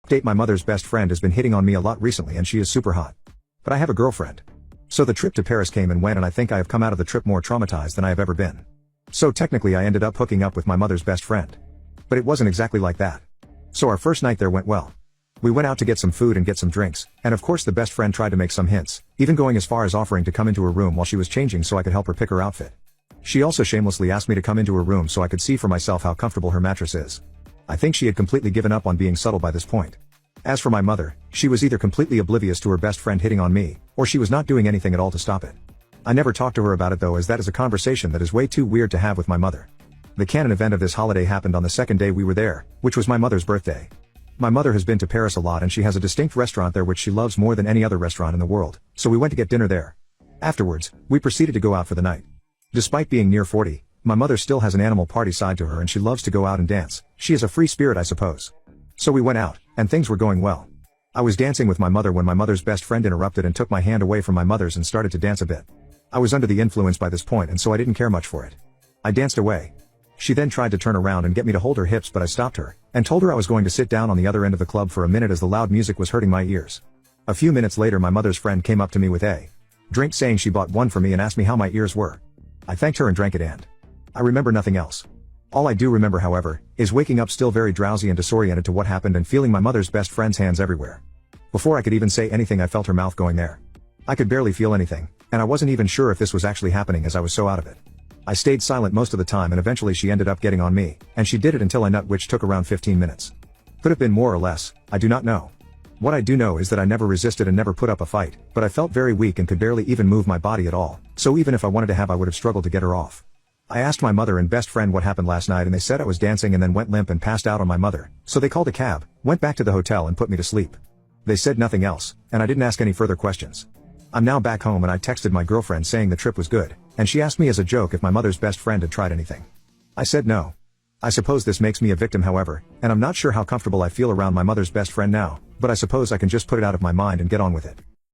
Update: my mother's best friend has been hitting on me a lot recently and she is super hot. But I have a girlfriend. So the trip to Paris came and went, and I think I have come out of the trip more traumatized than I have ever been. So technically I ended up hooking up with my mother's best friend. But it wasn't exactly like that. So our first night there went well. We went out to get some food and get some drinks, and of course the best friend tried to make some hints, even going as far as offering to come into her room while she was changing so I could help her pick her outfit. She also shamelessly asked me to come into her room so I could see for myself how comfortable her mattress is. I think she had completely given up on being subtle by this point. As for my mother, she was either completely oblivious to her best friend hitting on me, or she was not doing anything at all to stop it. I never talked to her about it though, as that is a conversation that is way too weird to have with my mother. The canon event of this holiday happened on the second day we were there, which was my mother's birthday. My mother has been to Paris a lot and she has a distinct restaurant there which she loves more than any other restaurant in the world, so we went to get dinner there. Afterwards, we proceeded to go out for the night. Despite being near 40, my mother still has an animal party side to her and she loves to go out and dance. She is a free spirit, I suppose. So we went out, and things were going well. I was dancing with my mother when my mother's best friend interrupted and took my hand away from my mother's and started to dance a bit. I was under the influence by this point and so I didn't care much for it. I danced away. She then tried to turn around and get me to hold her hips, but I stopped her, and told her I was going to sit down on the other end of the club for a minute as the loud music was hurting my ears. A few minutes later my mother's friend came up to me with a drink, saying she bought one for me and asked me how my ears were. I thanked her and drank it, and I remember nothing else. All I do remember, however, is waking up still very drowsy and disoriented to what happened and feeling my mother's best friend's hands everywhere. Before I could even say anything I felt her mouth going there. I could barely feel anything, and I wasn't even sure if this was actually happening as I was so out of it. I stayed silent most of the time and eventually she ended up getting on me, and she did it until I nut, which took around 15 minutes. Could have been more or less, I do not know. What I do know is that I never resisted and never put up a fight, but I felt very weak and could barely even move my body at all, so even if I wanted to have I would have struggled to get her off. I asked my mother and best friend what happened last night and they said I was dancing and then went limp and passed out on my mother, so they called a cab, went back to the hotel and put me to sleep. They said nothing else, and I didn't ask any further questions. I'm now back home and I texted my girlfriend saying the trip was good, and she asked me as a joke if my mother's best friend had tried anything. I said no. I suppose this makes me a victim, however, and I'm not sure how comfortable I feel around my mother's best friend now, but I suppose I can just put it out of my mind and get on with it.